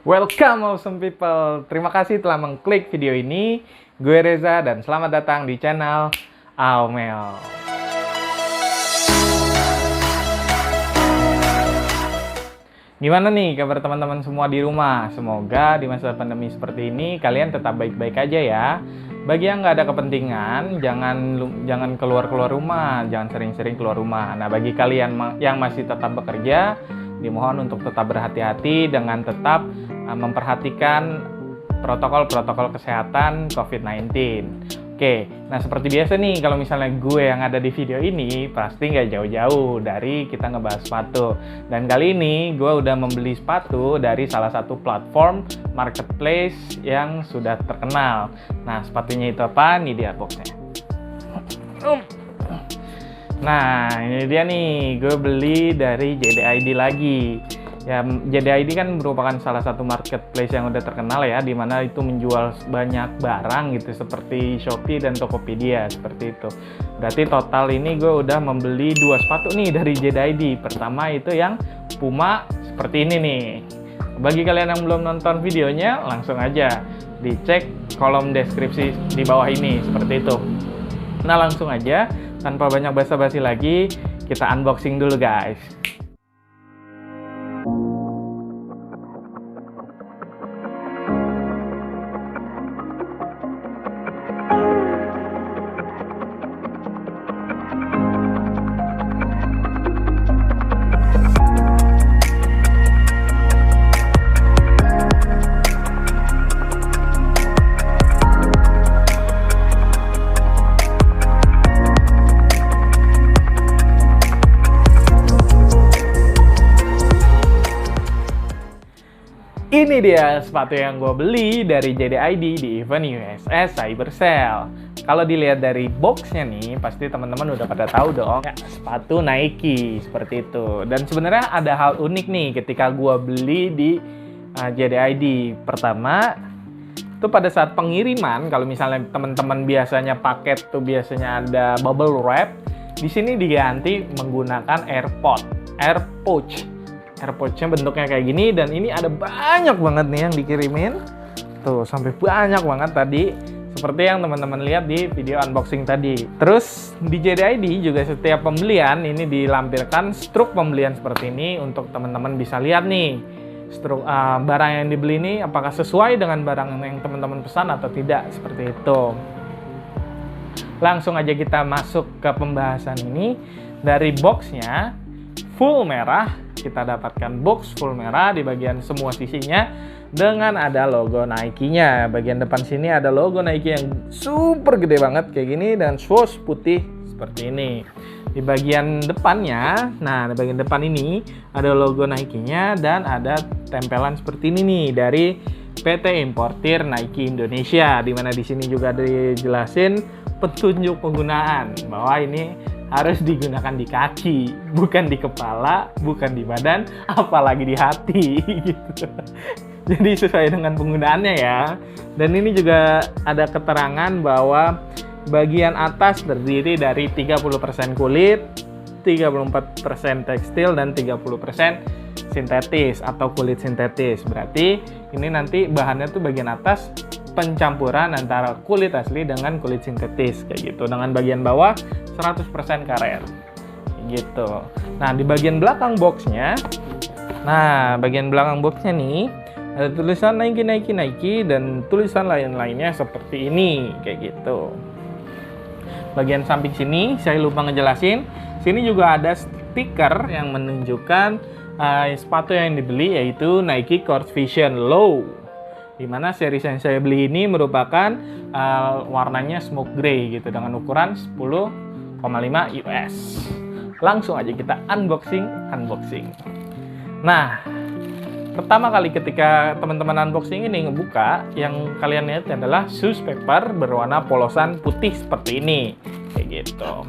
Welcome awesome people. Terima kasih telah mengklik video ini. Gue Reza dan selamat datang di channel Aomel. Gimana nih kabar teman-teman semua di rumah? Semoga di masa pandemi seperti ini kalian tetap baik-baik aja ya. Bagi yang nggak ada kepentingan, jangan keluar-keluar rumah, jangan sering-sering keluar rumah. Nah, bagi kalian yang masih tetap bekerja, dimohon untuk tetap berhati-hati dengan tetap memperhatikan protokol-protokol kesehatan COVID-19. Oke, nah seperti biasa nih, kalau misalnya gue yang ada di video ini, pasti nggak jauh-jauh dari kita ngebahas sepatu. Dan kali ini gue udah membeli sepatu dari salah satu platform marketplace yang sudah terkenal. Nah, sepatunya itu apa? Ini dia boxnya. Nah, ini dia nih, gue beli dari JDID lagi. Ya, JDID kan merupakan salah satu marketplace yang udah terkenal ya, di mana itu menjual banyak barang gitu, seperti Shopee dan Tokopedia, seperti itu. Berarti total ini gue udah membeli 2 sepatu nih dari JDID. Pertama itu yang Puma, seperti ini nih. Bagi kalian yang belum nonton videonya, langsung aja dicek kolom deskripsi di bawah ini, seperti itu. Nah, langsung aja, tanpa banyak basa-basi lagi, kita unboxing dulu guys. Ini dia sepatu yang gue beli dari JDID di event USS Cyber Sale. Kalau dilihat dari boxnya nih, pasti teman-teman udah pada tahu dong, ya, sepatu Nike seperti itu. Dan sebenarnya ada hal unik nih ketika gue beli di JDID. Pertama, itu pada saat pengiriman, kalau misalnya teman-teman biasanya paket tuh biasanya ada bubble wrap, di sini diganti menggunakan AirPouch. AirPouch-nya bentuknya kayak gini, dan ini ada banyak banget nih yang dikirimin. Tuh, sampai banyak banget tadi. Seperti yang teman-teman lihat di video unboxing tadi. Terus, di JDID juga setiap pembelian ini dilampirkan struk pembelian seperti ini untuk teman-teman bisa lihat nih. Struk barang yang dibeli ini apakah sesuai dengan barang yang teman-teman pesan atau tidak, seperti itu. Langsung aja kita masuk ke pembahasan ini. Dari boxnya, full merah. Kita dapatkan box full merah di bagian semua sisinya dengan ada logo Nike-nya. Bagian depan sini ada logo Nike yang super gede banget kayak gini dan swoosh putih seperti ini. Di bagian depannya, nah di bagian depan ini ada logo Nike-nya dan ada tempelan seperti ini nih dari PT Importir Nike Indonesia, di mana di sini juga dijelasin petunjuk penggunaan bahwa ini harus digunakan di kaki, bukan di kepala, bukan di badan, apalagi di hati gitu. Jadi sesuai dengan penggunaannya ya. Dan ini juga ada keterangan bahwa bagian atas terdiri dari 30% kulit, 34% tekstil, dan 30% sintetis atau kulit sintetis. Berarti ini nanti bahannya tuh bagian atas pencampuran antara kulit asli dengan kulit sintetis kayak gitu, dengan bagian bawah 100% karet gitu. Nah, di bagian belakang boxnya, nih ada tulisan Nike dan tulisan lain-lainnya seperti ini kayak gitu. Bagian samping sini saya lupa ngejelasin, sini juga ada stiker yang menunjukkan sepatu yang dibeli, yaitu Nike Court Vision Low, di mana series yang saya beli ini merupakan warnanya smoke gray gitu dengan ukuran 10,5 US. Langsung aja kita unboxing. Nah, pertama kali ketika teman-teman unboxing ini ngebuka, yang kalian lihat adalah shoes paper berwarna polosan putih seperti ini kayak gitu.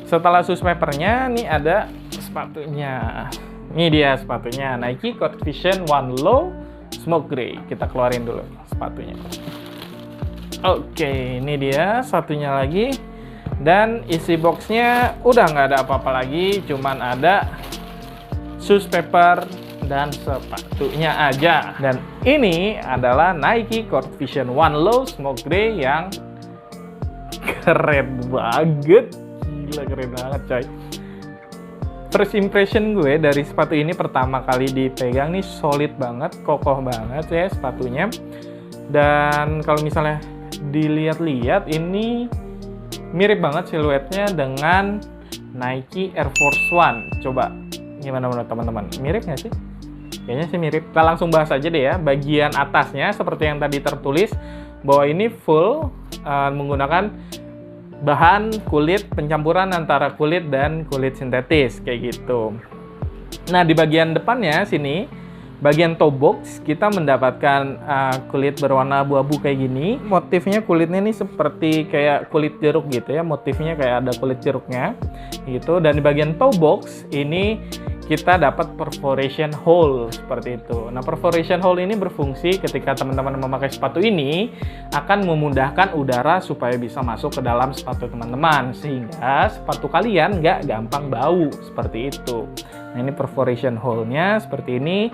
Setelah shoes papernya, nih ada sepatunya. Ini dia sepatunya, Nike Court Vision One Low Smoke Gray. Kita keluarin dulu sepatunya. Oke, ini dia satunya lagi. Dan isi boxnya udah nggak ada apa-apa lagi, cuman ada shoes paper dan sepatunya aja. Dan ini adalah Nike Court Vision One Low Smoke Gray yang keren banget. Gila, keren banget coy. First impression gue dari sepatu ini pertama kali dipegang nih solid banget, kokoh banget ya sepatunya. Dan kalau misalnya dilihat-lihat ini mirip banget siluetnya dengan Nike Air Force One. Coba gimana menurut teman-teman? Mirip nggak sih? Kayaknya sih mirip. Kita langsung bahas aja deh ya. Bagian atasnya seperti yang tadi tertulis bahwa ini full menggunakan bahan kulit pencampuran antara kulit dan kulit sintetis kayak gitu. Nah, di bagian depannya sini, bagian toe box kita mendapatkan kulit berwarna abu-abu kayak gini. Motifnya kulitnya ini seperti kayak kulit jeruk gitu ya. Motifnya kayak ada kulit jeruknya gitu. Dan di bagian toe box ini kita dapat perforation hole seperti itu. Nah, perforation hole ini berfungsi ketika teman-teman memakai sepatu ini akan memudahkan udara supaya bisa masuk ke dalam sepatu teman-teman sehingga sepatu kalian nggak gampang bau seperti itu. Nah, ini perforation hole-nya seperti ini.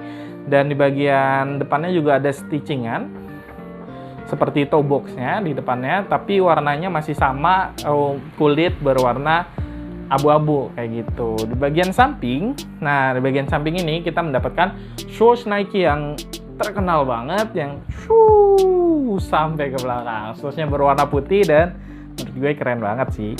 Dan di bagian depannya juga ada stitchingan seperti toe box-nya di depannya, tapi warnanya masih sama, kulit berwarna abu-abu kayak gitu. Di bagian samping, nah di bagian samping ini kita mendapatkan swoosh Nike yang terkenal banget, yang sampai ke belakang. Swoosh-nya berwarna putih dan menurut gue keren banget sih.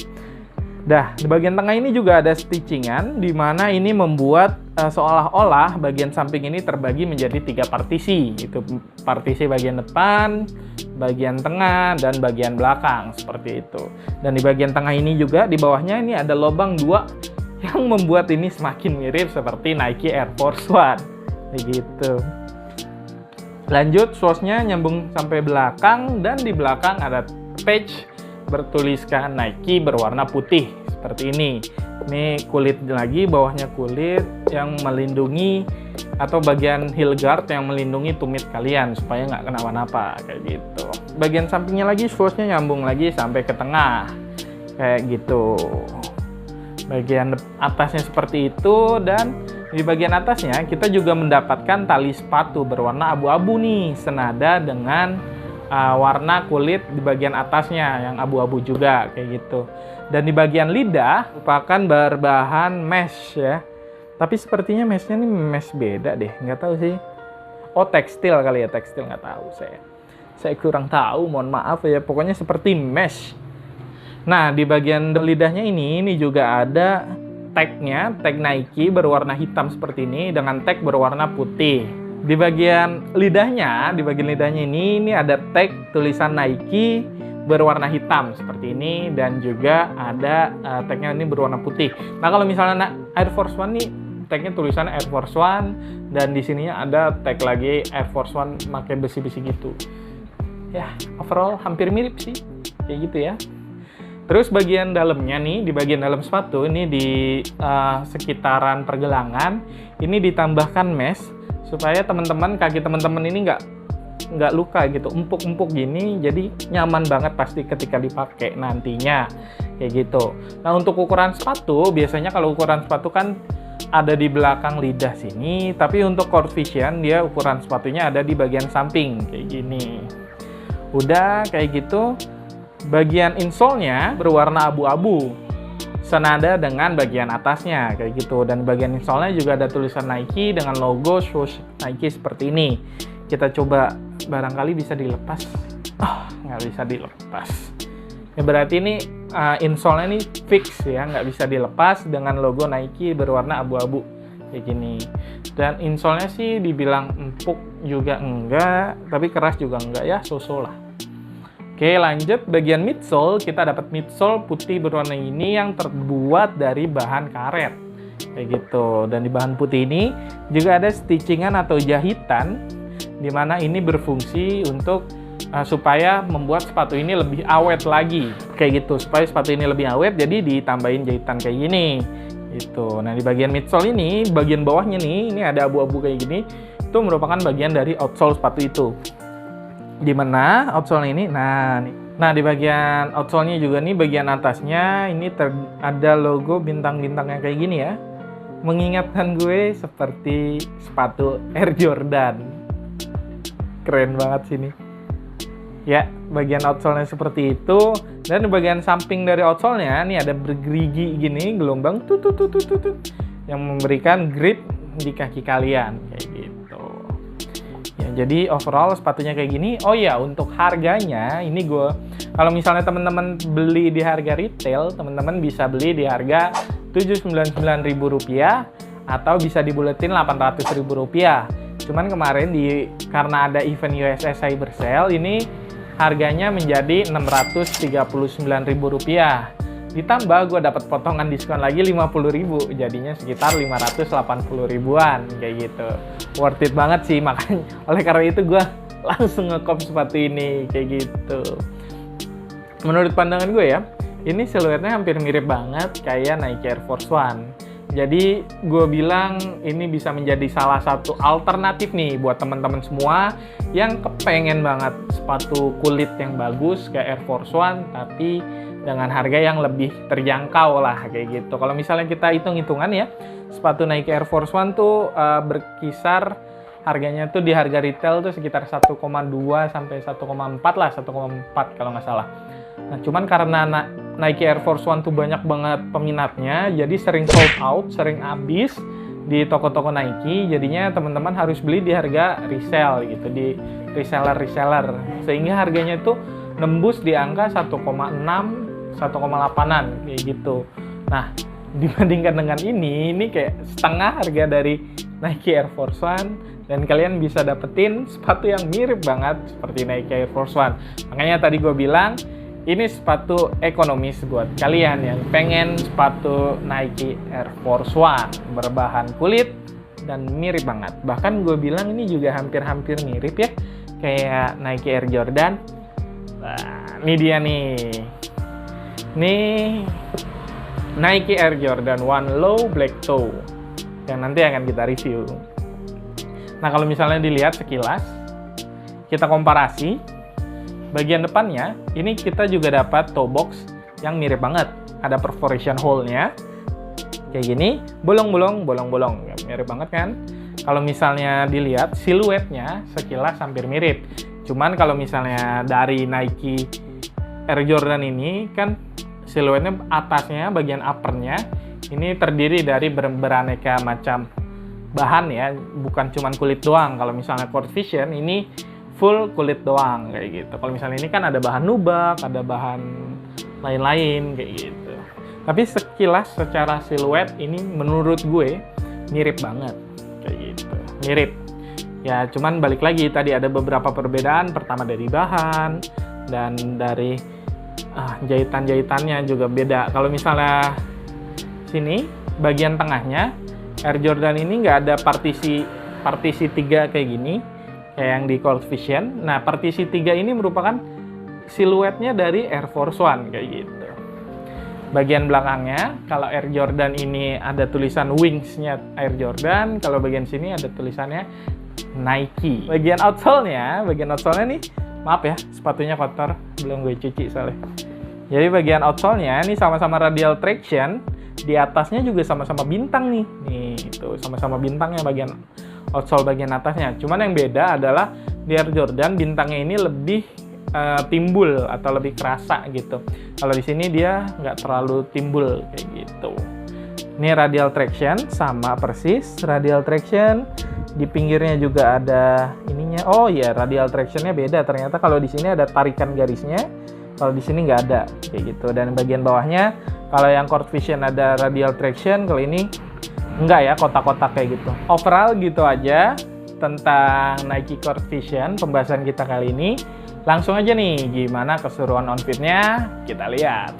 Dah, di bagian tengah ini juga ada stitchingan, di mana ini membuat seolah-olah bagian samping ini terbagi menjadi 3 partisi. Itu partisi bagian depan, bagian tengah, dan bagian belakang, seperti itu. Dan di bagian tengah ini juga, di bawahnya ini ada lubang 2 yang membuat ini semakin mirip seperti Nike Air Force One. Begitu. Lanjut, swoosh-nya nyambung sampai belakang, dan di belakang ada patch bertuliskan Nike berwarna putih seperti ini. Ini kulit lagi, bawahnya kulit yang melindungi atau bagian heel guard yang melindungi tumit kalian supaya nggak kenapa-napa kayak gitu. Bagian sampingnya lagi swoosh-nya nyambung lagi sampai ke tengah kayak gitu. Bagian atasnya seperti itu, dan di bagian atasnya kita juga mendapatkan tali sepatu berwarna abu-abu nih, senada dengan warna kulit di bagian atasnya yang abu-abu juga kayak gitu. Dan di bagian lidah merupakan berbahan mesh ya, tapi sepertinya meshnya nih mesh beda deh, nggak tahu sih. Oh, tekstil kali ya, tekstil, nggak tahu saya kurang tahu, mohon maaf ya. Pokoknya seperti mesh. Nah, di bagian lidahnya ini juga ada tagnya, tag Nike berwarna hitam seperti ini dengan tag berwarna putih. Di bagian lidahnya ini ada tag tulisan Nike berwarna hitam seperti ini, dan juga ada tagnya ini berwarna putih. Nah, kalau misalnya Air Force One nih, tagnya tulisannya Air Force One, dan di sininya ada tag lagi Air Force One pakai besi-besi gitu. Ya, overall hampir mirip sih, kayak gitu ya. Terus bagian dalamnya nih, di bagian dalam sepatu ini di sekitaran pergelangan ini ditambahkan mesh supaya teman-teman, kaki teman-teman ini nggak luka gitu, empuk-empuk gini, jadi nyaman banget pasti ketika dipakai nantinya kayak gitu. Nah, untuk ukuran sepatu, biasanya kalau ukuran sepatu kan ada di belakang lidah sini, tapi untuk Court Vision dia ukuran sepatunya ada di bagian samping kayak gini. Udah kayak gitu, bagian insole-nya berwarna abu-abu senada dengan bagian atasnya kayak gitu. Dan bagian insole-nya juga ada tulisan Nike dengan logo swoosh Nike seperti ini. Kita coba, barangkali bisa dilepas. Nggak bisa dilepas ya, berarti ini insole-nya ini fix ya, nggak bisa dilepas dengan logo Nike berwarna abu-abu kayak gini. Dan insole-nya sih dibilang empuk juga enggak, tapi keras juga enggak ya, so-so lah. Oke, lanjut bagian midsole, kita dapat midsole putih berwarna ini yang terbuat dari bahan karet kayak gitu. Dan di bahan putih ini juga ada stitchingan atau jahitan, di mana ini berfungsi untuk supaya membuat sepatu ini lebih awet lagi kayak gitu. Supaya sepatu ini lebih awet, jadi ditambahin jahitan kayak gini gitu. Nah, di bagian midsole ini, bagian bawahnya nih, ini ada abu-abu kayak gini, itu merupakan bagian dari outsole sepatu itu. Di mana outsole ini, nah di bagian outsole-nya juga nih, bagian atasnya ini ada logo bintang-bintangnya kayak gini ya. mengingatkan gue seperti sepatu Air Jordan. Keren banget sini. Ya, bagian outsole-nya seperti itu. Dan di bagian samping dari outsole-nya, nih ada bergerigi gini, gelombang tutut yang memberikan grip di kaki kalian kayak gitu. Ya, jadi overall sepatunya kayak gini. Oh ya, untuk harganya ini kalau misalnya teman-teman beli di harga retail, teman-teman bisa beli di harga Rp799.000 atau bisa dibuletin Rp800.000. Cuman kemarin karena ada event USS Cyber Sale ini harganya menjadi Rp639.000. Ditambah gue dapat potongan diskon lagi Rp50.000, jadinya sekitar Rp580.000-an kayak gitu. Worth it banget sih, makanya oleh karena itu gue langsung ngekop sepatu ini kayak gitu. Menurut pandangan gue ya, ini siluetnya hampir mirip banget kayak Nike Air Force One. Jadi gue bilang ini bisa menjadi salah satu alternatif nih buat teman-teman semua yang kepengen banget sepatu kulit yang bagus kayak Air Force One tapi dengan harga yang lebih terjangkau lah kayak gitu. Kalau misalnya kita hitung-hitungan ya, sepatu Nike Air Force One tuh berkisar harganya tuh di harga retail tuh sekitar 1,2 sampai 1,4 lah, 1,4 kalau nggak salah. Nah, cuman karena Nike Air Force One tuh banyak banget peminatnya, jadi sering sold out, sering habis di toko-toko Nike, jadinya teman-teman harus beli di harga resell gitu, di reseller, sehingga harganya tuh nembus di angka 1,6, 1,8an kayak gitu. Nah, dibandingkan dengan ini kayak setengah harga dari Nike Air Force One, dan kalian bisa dapetin sepatu yang mirip banget seperti Nike Air Force One. Makanya tadi gue bilang, ini sepatu ekonomis buat kalian yang pengen sepatu Nike Air Force One berbahan kulit dan mirip banget. Bahkan gue bilang ini juga hampir-hampir mirip ya kayak Nike Air Jordan. Nah, ini dia nih. Nih Nike Air Jordan One Low Black Toe yang nanti akan kita review. Nah, kalau misalnya dilihat sekilas, kita komparasi. Bagian depannya, ini kita juga dapat toe box yang mirip banget. Ada perforation hole-nya, kayak gini, bolong-bolong. Ya, mirip banget kan? Kalau misalnya dilihat, siluetnya sekilas hampir mirip. Cuman kalau misalnya dari Nike Air Jordan ini, kan siluetnya atasnya, bagian uppernya, ini terdiri dari beraneka macam bahan ya, bukan cuman kulit doang. Kalau misalnya Court Vision, ini full kulit doang kayak gitu. Kalau misalnya ini kan ada bahan nubak, ada bahan lain-lain kayak gitu. Tapi sekilas secara siluet ini menurut gue mirip banget kayak gitu. Mirip. Ya cuman balik lagi tadi ada beberapa perbedaan. Pertama dari bahan dan dari jahitan-jahitannya juga beda. Kalau misalnya sini bagian tengahnya Air Jordan ini nggak ada partisi 3 kayak gini. Kayak yang di Court Vision. Nah, partisi 3 ini merupakan siluetnya dari Air Force One kayak gitu. Bagian belakangnya, kalau Air Jordan ini ada tulisan Wings-nya Air Jordan, kalau bagian sini ada tulisannya Nike. Bagian outsole-nya nih, maaf ya, sepatunya kotor, belum gue cuci soalnya. Jadi bagian outsole-nya ini sama-sama radial traction, di atasnya juga sama-sama bintang nih. Nih, itu sama-sama bintangnya bagian outsole bagian atasnya. Cuman yang beda adalah di Air Jordan bintangnya ini lebih timbul atau lebih kerasa gitu. Kalau di sini dia nggak terlalu timbul kayak gitu. Ini radial traction sama persis radial traction. Di pinggirnya juga ada ininya. Oh iya, radial tractionnya beda. Ternyata kalau di sini ada tarikan garisnya. Kalau di sini nggak ada kayak gitu. Dan bagian bawahnya kalau yang Court Vision ada radial traction, kalau ini enggak ya, kotak-kotak kayak gitu. Overall gitu aja tentang Nike Court Vision pembahasan kita kali ini. Langsung aja nih, gimana keseruan outfitnya? Kita lihat.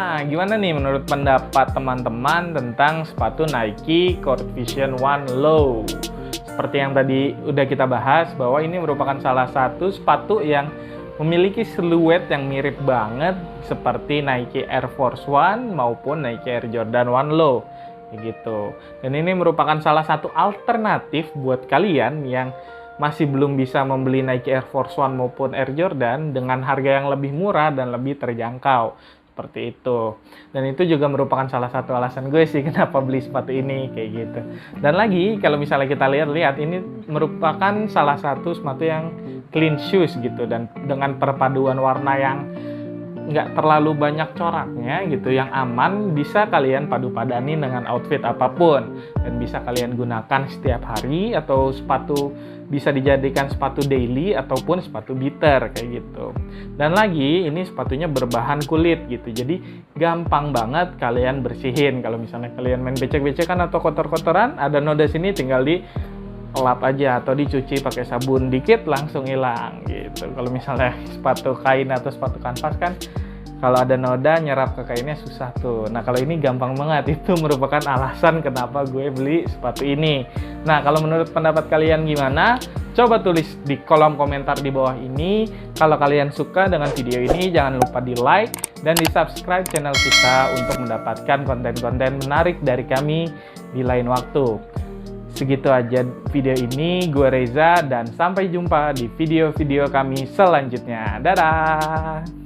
Nah, gimana nih menurut pendapat teman-teman tentang sepatu Nike Court Vision One Low? Seperti yang tadi udah kita bahas, bahwa ini merupakan salah satu sepatu yang memiliki siluet yang mirip banget seperti Nike Air Force One maupun Nike Air Jordan One Low. Gitu. Dan ini merupakan salah satu alternatif buat kalian yang masih belum bisa membeli Nike Air Force One maupun Air Jordan dengan harga yang lebih murah dan lebih terjangkau. Seperti itu. Dan itu juga merupakan salah satu alasan gue sih kenapa beli sepatu ini kayak gitu. Dan lagi kalau misalnya kita lihat ini merupakan salah satu sepatu yang clean shoes gitu, dan dengan perpaduan warna yang nggak terlalu banyak coraknya gitu, yang aman, bisa kalian padu-padani dengan outfit apapun dan bisa kalian gunakan setiap hari, atau sepatu bisa dijadikan sepatu daily ataupun sepatu beater kayak gitu. Dan lagi ini sepatunya berbahan kulit gitu, jadi gampang banget kalian bersihin. Kalau misalnya kalian main becek-becekan atau kotor-kotoran, ada noda sini tinggal di lap aja atau dicuci pakai sabun dikit langsung hilang gitu. Kalau misalnya sepatu kain atau sepatu kanvas kan kalau ada noda nyerap ke kainnya susah tuh. Nah, kalau ini gampang banget. Itu merupakan alasan kenapa gue beli sepatu ini. Nah, kalau menurut pendapat kalian gimana? Coba tulis di kolom komentar di bawah ini. Kalau kalian suka dengan video ini, jangan lupa di like dan di subscribe channel kita untuk mendapatkan konten-konten menarik dari kami di lain waktu. Segitu aja video ini, gue Reza, dan sampai jumpa di video-video kami selanjutnya. Dadah!